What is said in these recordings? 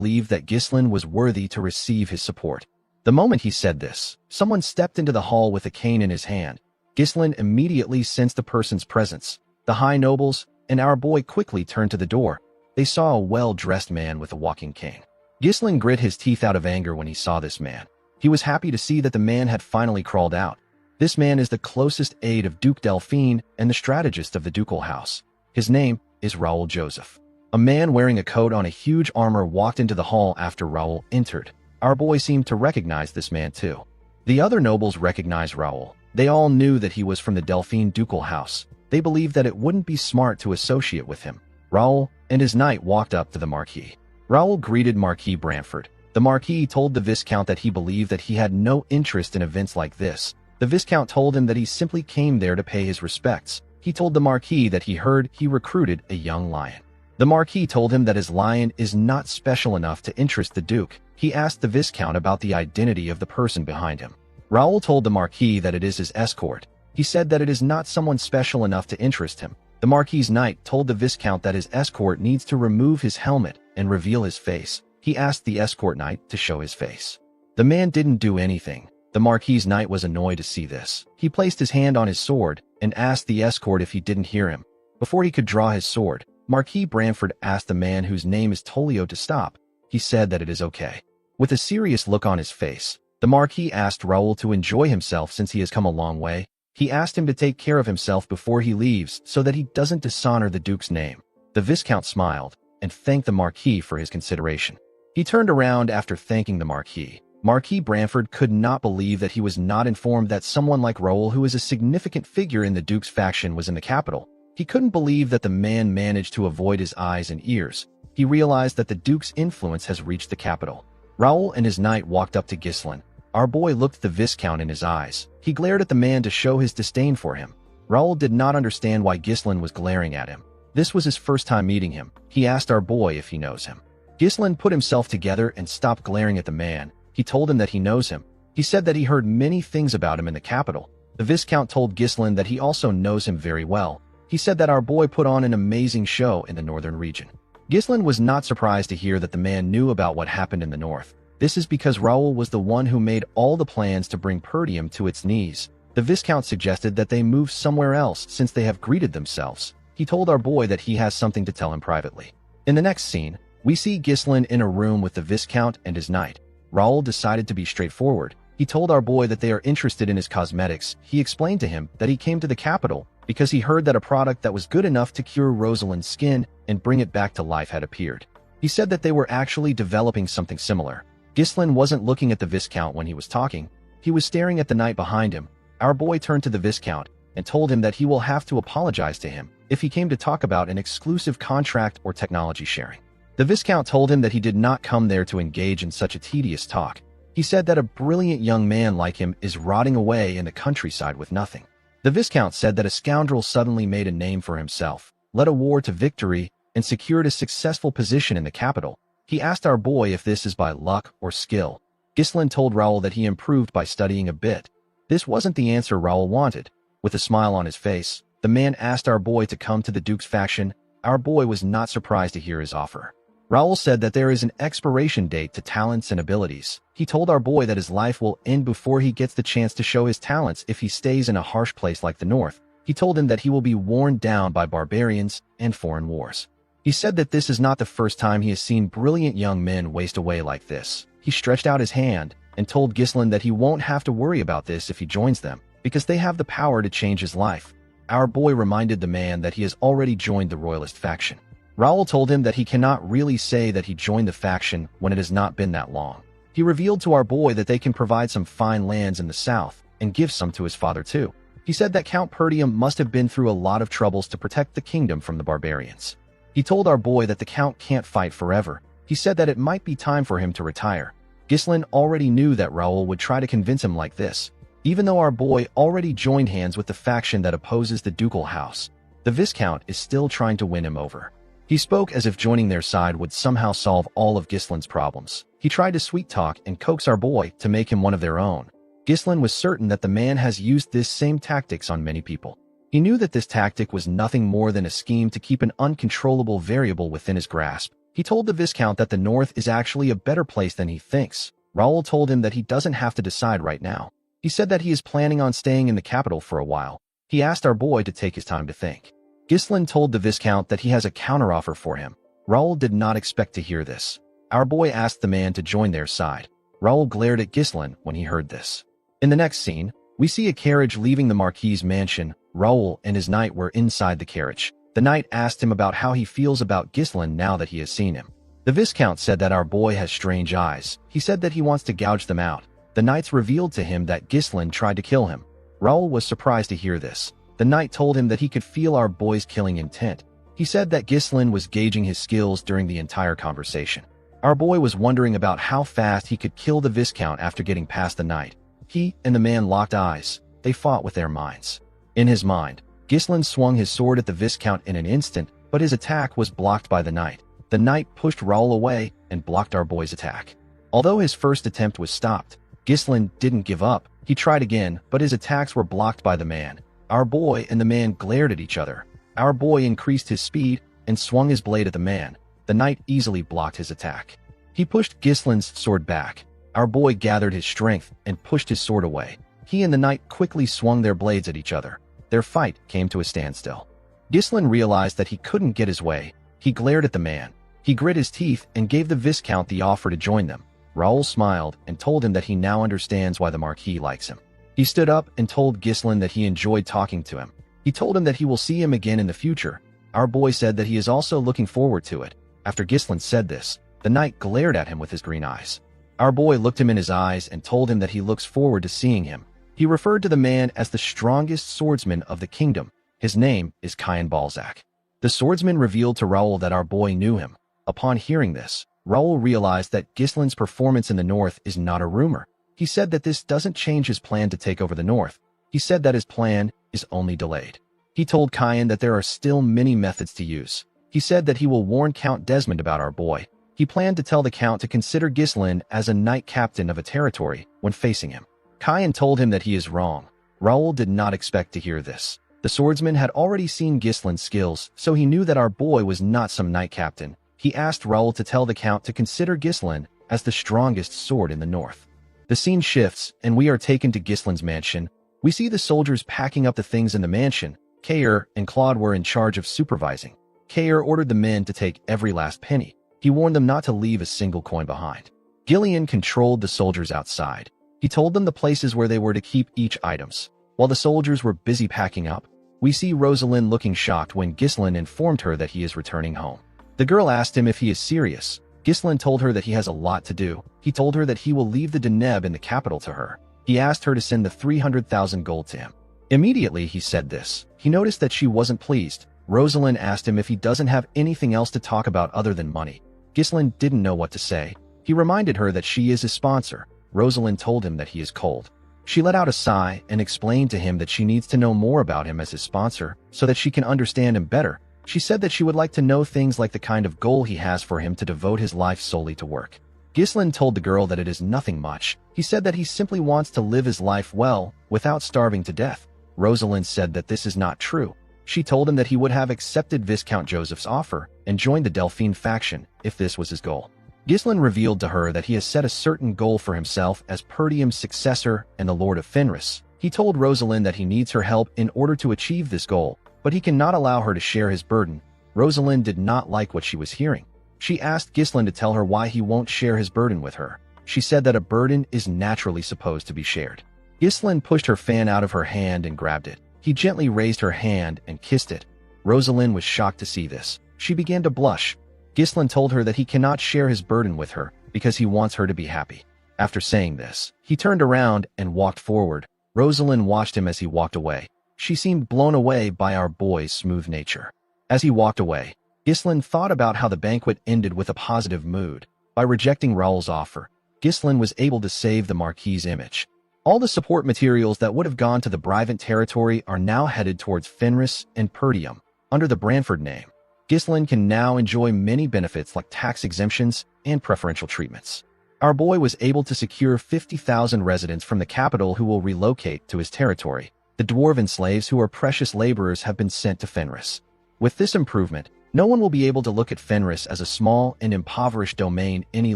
believed that Ghislain was worthy to receive his support. The moment he said this, someone stepped into the hall with a cane in his hand. Ghislain immediately sensed the person's presence. The high nobles and our boy quickly turned to the door. They saw a well-dressed man with a walking cane. Ghislain grit his teeth out of anger when he saw this man. He was happy to see that the man had finally crawled out. This man is the closest aide of Duke Delphine and the strategist of the ducal house. His name is Raoul Joseph. A man wearing a coat on a huge armor walked into the hall after Raoul entered. Our boy seemed to recognize this man too. The other nobles recognized Raoul. They all knew that he was from the Delphine ducal house. They believed that it wouldn't be smart to associate with him. Raoul and his knight walked up to the Marquis. Raoul greeted Marquis Brantford. The Marquis told the Viscount that he believed that he had no interest in events like this. The Viscount told him that he simply came there to pay his respects. He told the Marquis that he heard he recruited a young lion. The Marquis told him that his lion is not special enough to interest the Duke. He asked the Viscount about the identity of the person behind him. Raoul told the Marquis that it is his escort. He said that it is not someone special enough to interest him. The Marquis's knight told the Viscount that his escort needs to remove his helmet and reveal his face. He asked the escort knight to show his face. The man didn't do anything. The Marquis's knight was annoyed to see this. He placed his hand on his sword and asked the escort if he didn't hear him. Before he could draw his sword, Marquis Brantford asked the man whose name is Tolio to stop. He said that it is okay. With a serious look on his face, the Marquis asked Raoul to enjoy himself since he has come a long way. He asked him to take care of himself before he leaves so that he doesn't dishonor the Duke's name. The Viscount smiled and thanked the Marquis for his consideration. He turned around after thanking the Marquis. Marquis Brantford could not believe that he was not informed that someone like Raoul, who is a significant figure in the Duke's faction, was in the capital. He couldn't believe that the man managed to avoid his eyes and ears. He realized that the Duke's influence has reached the capital. Raoul and his knight walked up to Ghislain. Our boy looked the Viscount in his eyes. He glared at the man to show his disdain for him. Raoul did not understand why Ghislain was glaring at him. This was his first time meeting him. He asked our boy if he knows him. Ghislain put himself together and stopped glaring at the man. He told him that he knows him. He said that he heard many things about him in the capital. The Viscount told Ghislain that he also knows him very well. He said that our boy put on an amazing show in the northern region. Ghislain was not surprised to hear that the man knew about what happened in the north. This is because Raoul was the one who made all the plans to bring Perdium to its knees. The Viscount suggested that they move somewhere else since they have greeted themselves. He told our boy that he has something to tell him privately. In the next scene, we see Ghislain in a room with the Viscount and his knight. Raoul decided to be straightforward. He told our boy that they are interested in his cosmetics. He explained to him that he came to the capital because he heard that a product that was good enough to cure Rosalind's skin and bring it back to life had appeared. He said that they were actually developing something similar. Ghislain wasn't looking at the Viscount when he was talking. He was staring at the knight behind him. Our boy turned to the Viscount and told him that he will have to apologize to him if he came to talk about an exclusive contract or technology sharing. The Viscount told him that he did not come there to engage in such a tedious talk. He said that a brilliant young man like him is rotting away in the countryside with nothing. The Viscount said that a scoundrel suddenly made a name for himself, led a war to victory, and secured a successful position in the capital. He asked our boy if this is by luck or skill. Ghislain told Raoul that he improved by studying a bit. This wasn't the answer Raoul wanted. With a smile on his face, the man asked our boy to come to the Duke's faction. Our boy was not surprised to hear his offer. Raoul said that there is an expiration date to talents and abilities. He told our boy that his life will end before he gets the chance to show his talents if he stays in a harsh place like the North. He told him that he will be worn down by barbarians and foreign wars. He said that this is not the first time he has seen brilliant young men waste away like this. He stretched out his hand and told Ghislain that he won't have to worry about this if he joins them, because they have the power to change his life. Our boy reminded the man that he has already joined the Royalist faction. Raoul told him that he cannot really say that he joined the faction when it has not been that long. He revealed to our boy that they can provide some fine lands in the south and give some to his father too. He said that Count Perdium must have been through a lot of troubles to protect the kingdom from the barbarians. He told our boy that the Count can't fight forever. He said that it might be time for him to retire. Ghislain already knew that Raoul would try to convince him like this. Even though our boy already joined hands with the faction that opposes the ducal house, the Viscount is still trying to win him over. He spoke as if joining their side would somehow solve all of Ghislain's problems. He tried to sweet-talk and coax our boy to make him one of their own. Ghislain was certain that the man has used this same tactics on many people. He knew that this tactic was nothing more than a scheme to keep an uncontrollable variable within his grasp. He told the Viscount that the north is actually a better place than he thinks. Raoul told him that he doesn't have to decide right now. He said that he is planning on staying in the capital for a while. He asked our boy to take his time to think. Ghislain told the Viscount that he has a counteroffer for him. Raoul did not expect to hear this. Our boy asked the man to join their side. Raoul glared at Ghislain when he heard this. In the next scene, we see a carriage leaving the Marquis's mansion. Raoul and his knight were inside the carriage. The knight asked him about how he feels about Ghislain now that he has seen him. The Viscount said that our boy has strange eyes. He said that he wants to gouge them out. The knights revealed to him that Ghislain tried to kill him. Raoul was surprised to hear this. The knight told him that he could feel our boy's killing intent. He said that Ghislain was gauging his skills during the entire conversation. Our boy was wondering about how fast he could kill the Viscount after getting past the knight. He and the man locked eyes. They fought with their minds. In his mind, Ghislain swung his sword at the Viscount in an instant, but his attack was blocked by the knight. The knight pushed Raoul away and blocked our boy's attack. Although his first attempt was stopped, Ghislain didn't give up. He tried again, but his attacks were blocked by the man. Our boy and the man glared at each other. Our boy increased his speed and swung his blade at the man. The knight easily blocked his attack. He pushed Ghislain's sword back. Our boy gathered his strength and pushed his sword away. He and the knight quickly swung their blades at each other. Their fight came to a standstill. Ghislain realized that he couldn't get his way. He glared at the man. He grit his teeth and gave the Viscount the offer to join them. Raoul smiled and told him that he now understands why the Marquis likes him. He stood up and told Ghislain that he enjoyed talking to him. He told him that he will see him again in the future. Our boy said that he is also looking forward to it. After Ghislain said this, the knight glared at him with his green eyes. Our boy looked him in his eyes and told him that he looks forward to seeing him. He referred to the man as the strongest swordsman of the kingdom. His name is Cain Balzac. The swordsman revealed to Raoul that our boy knew him. Upon hearing this, Raoul realized that Ghislain's performance in the north is not a rumor. He said that this doesn't change his plan to take over the north. He said that his plan is only delayed. He told Cain that there are still many methods to use. He said that he will warn Count Desmond about our boy. He planned to tell the Count to consider Ghislain as a knight captain of a territory when facing him. Cain told him that he is wrong. Raoul did not expect to hear this. The swordsman had already seen Ghislain's skills, so he knew that our boy was not some knight captain. He asked Raoul to tell the Count to consider Ghislain as the strongest sword in the north. The scene shifts, and we are taken to Ghislain's mansion. We see the soldiers packing up the things in the mansion. Kair and Claude were in charge of supervising. Kair ordered the men to take every last penny. He warned them not to leave a single coin behind. Gillian controlled the soldiers outside. He told them the places where they were to keep each items. While the soldiers were busy packing up, we see Rosalind looking shocked when Ghislain informed her that he is returning home. The girl asked him if he is serious. Ghislain told her that he has a lot to do. He told her that he will leave the Deneb in the capital to her. He asked her to send the 300,000 gold to him. Immediately he said this. He noticed that she wasn't pleased. Rosalind asked him if he doesn't have anything else to talk about other than money. Ghislain didn't know what to say. He reminded her that she is his sponsor. Rosalind told him that he is cold. She let out a sigh and explained to him that she needs to know more about him as his sponsor so that she can understand him better. She said that she would like to know things like the kind of goal he has for him to devote his life solely to work. Ghislain told the girl that it is nothing much. He said that he simply wants to live his life well without starving to death. Rosalind said that this is not true. She told him that he would have accepted Viscount Joseph's offer and joined the Delphine faction if this was his goal. Ghislain revealed to her that he has set a certain goal for himself as Perdium's successor and the Lord of Fenris. He told Rosalind that he needs her help in order to achieve this goal, but he cannot allow her to share his burden. Rosalind did not like what she was hearing. She asked Ghislain to tell her why he won't share his burden with her. She said that a burden is naturally supposed to be shared. Ghislain pushed her fan out of her hand and grabbed it. He gently raised her hand and kissed it. Rosalind was shocked to see this. She began to blush. Ghislain told her that he cannot share his burden with her because he wants her to be happy. After saying this, he turned around and walked forward. Rosalind watched him as he walked away. She seemed blown away by our boy's smooth nature. As he walked away, Ghislain thought about how the banquet ended with a positive mood. By rejecting Raoul's offer, Ghislain was able to save the Marquis's image. All the support materials that would have gone to the Brivant territory are now headed towards Fenris and Perdium. Under the Branford name, Ghislain can now enjoy many benefits like tax exemptions and preferential treatments. Our boy was able to secure 50,000 residents from the capital who will relocate to his territory. The dwarven slaves who are precious laborers have been sent to Fenris. With this improvement, No one will be able to look at Fenris as a small and impoverished domain any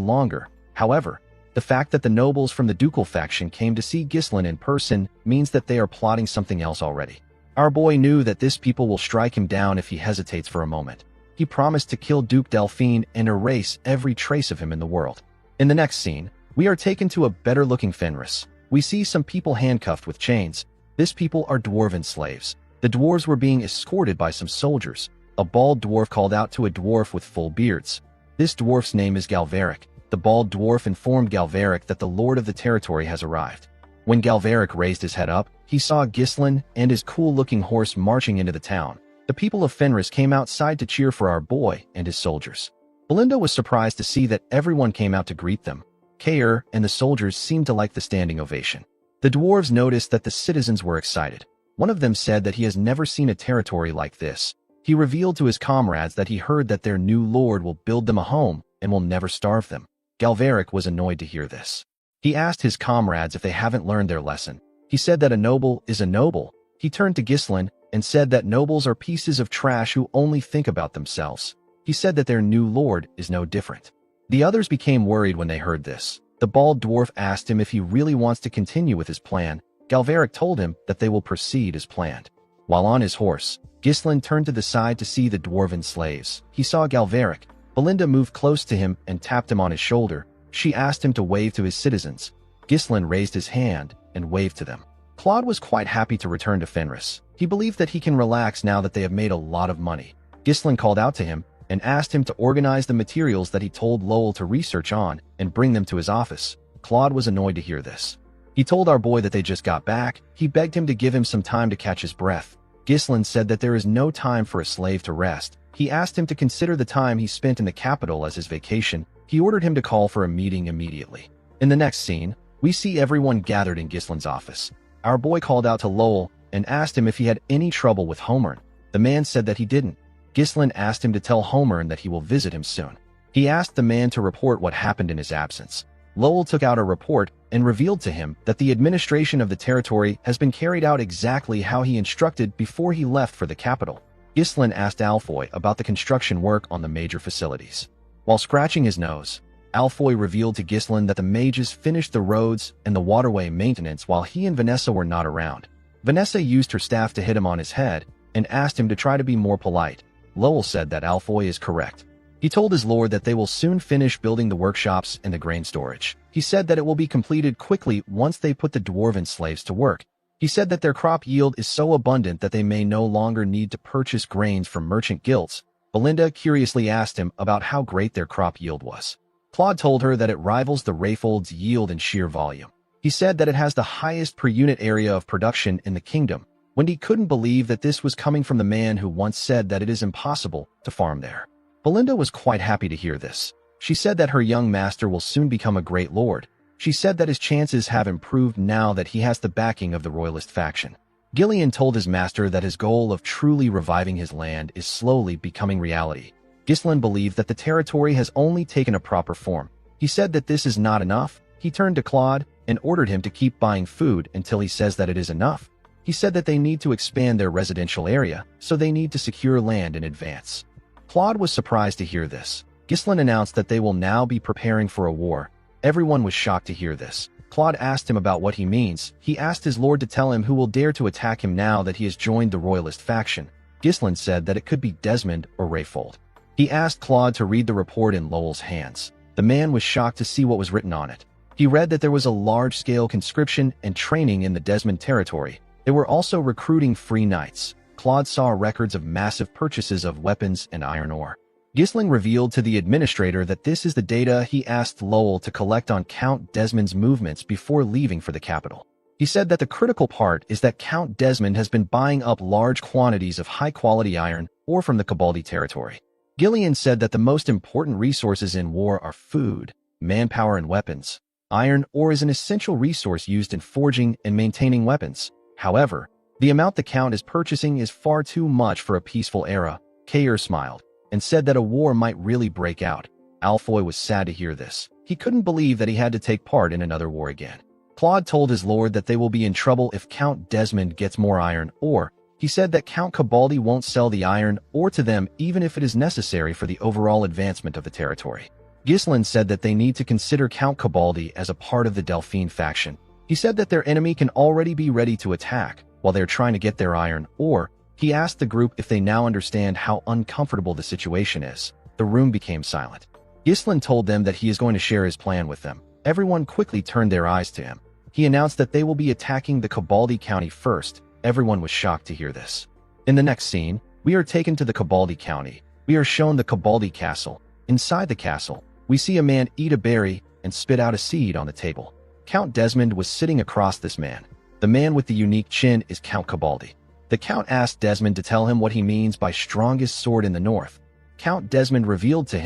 longer. However, the fact that the nobles from the ducal faction came to see Ghislain in person means that they are plotting something else already. Our boy knew that this people will strike him down if he hesitates for a moment. He promised to kill Duke Delphine and erase every trace of him in the world. In the next scene, we are taken to a better-looking Fenris. We see some people handcuffed with chains. These people are dwarven slaves. The dwarves were being escorted by some soldiers. A bald dwarf called out to a dwarf with full beards. This dwarf's name is Galveric. The bald dwarf informed Galveric that the lord of the territory has arrived. When Galveric raised his head up, he saw Ghislain and his cool-looking horse marching into the town. The people of Fenris came outside to cheer for our boy and his soldiers. Belinda was surprised to see that everyone came out to greet them. Kair and the soldiers seemed to like the standing ovation. The dwarves noticed that the citizens were excited. One of them said that he has never seen a territory like this. He revealed to his comrades that he heard that their new lord will build them a home and will never starve them. Galveric was annoyed to hear this. He asked his comrades if they haven't learned their lesson. He said that a noble is a noble. He turned to Ghislain and said that nobles are pieces of trash who only think about themselves. He said that their new lord is no different. The others became worried when they heard this. The bald dwarf asked him if he really wants to continue with his plan. Galveric told him that they will proceed as planned. While on his horse, Ghislain turned to the side to see the dwarven slaves. He saw Galveric. Belinda moved close to him and tapped him on his shoulder. She asked him to wave to his citizens. Ghislain raised his hand and waved to them. Claude was quite happy to return to Fenris. He believed that he can relax now that they have made a lot of money. Ghislain called out to him and asked him to organize the materials that he told Lowell to research on and bring them to his office. Claude was annoyed to hear this. He told our boy that they just got back. He begged him to give him some time to catch his breath. Ghislain said that there is no time for a slave to rest. He asked him to consider the time he spent in the capital as his vacation. He ordered him to call for a meeting immediately. In the next scene, we see everyone gathered in Ghislain's office. Our boy called out to Lowell and asked him if he had any trouble with Homern. The man said that he didn't. Ghislain asked him to tell Homern that he will visit him soon. He asked the man to report what happened in his absence. Lowell took out a report and revealed to him that the administration of the territory has been carried out exactly how he instructed before he left for the capital. Ghislain asked Alfoy about the construction work on the major facilities. While scratching his nose, Alfoy revealed to Ghislain that the mages finished the roads and the waterway maintenance while he and Vanessa were not around. Vanessa used her staff to hit him on his head and asked him to try to be more polite. Lowell said that Alfoy is correct. He told his lord that they will soon finish building the workshops and the grain storage. He said that it will be completed quickly once they put the dwarven slaves to work. He said that their crop yield is so abundant that they may no longer need to purchase grains from merchant guilds. Belinda curiously asked him about how great their crop yield was. Claude told her that it rivals the Rayfold's yield in sheer volume. He said that it has the highest per unit area of production in the kingdom. Wendy couldn't believe that this was coming from the man who once said that it is impossible to farm there. Belinda was quite happy to hear this. She said that her young master will soon become a great lord. She said that his chances have improved now that he has the backing of the royalist faction. Gillian told his master that his goal of truly reviving his land is slowly becoming reality. Ghislain believed that the territory has only taken a proper form. He said that this is not enough. He turned to Claude and ordered him to keep buying food until he says that it is enough. He said that they need to expand their residential area, so they need to secure land in advance. Claude was surprised to hear this. Ghislain announced that they will now be preparing for a war. Everyone was shocked to hear this. Claude asked him about what he means. He asked his lord to tell him who will dare to attack him now that he has joined the royalist faction. Ghislain said that it could be Desmond or Rayfold. He asked Claude to read the report in Lowell's hands. The man was shocked to see what was written on it. He read that there was a large-scale conscription and training in the Desmond territory. They were also recruiting free knights. Claude saw records of massive purchases of weapons and iron ore. Ghislain revealed to the administrator that this is the data he asked Lowell to collect on Count Desmond's movements before leaving for the capital. He said that the critical part is that Count Desmond has been buying up large quantities of high-quality iron ore from the Cabaldi territory. Gillian said that the most important resources in war are food, manpower, and weapons. Iron ore is an essential resource used in forging and maintaining weapons. However, the amount the Count is purchasing is far too much for a peaceful era. Kair smiled and said that a war might really break out. Alfoy was sad to hear this. He couldn't believe that he had to take part in another war again. Claude told his lord that they will be in trouble if Count Desmond gets more iron ore. He said that Count Cabaldi won't sell the iron or to them even if it is necessary for the overall advancement of the territory. Ghislain said that they need to consider Count Cabaldi as a part of the Delphine faction. He said that their enemy can already be ready to attack while they're trying to get their iron ore. He asked the group if they now understand how uncomfortable the situation is. The room became silent. Ghislain told them that he is going to share his plan with them. Everyone quickly turned their eyes to him. He announced that they will be attacking the Cabaldi County first. Everyone was shocked to hear this. In the next scene, we are taken to the Cabaldi County. We are shown the Cabaldi Castle. Inside the castle, we see a man eat a berry and spit out a seed on the table. Count Desmond was sitting across this man. The man with the unique chin is Count Cabaldi. The Count asked Desmond to tell him what he means by strongest sword in the north. Count Desmond revealed to him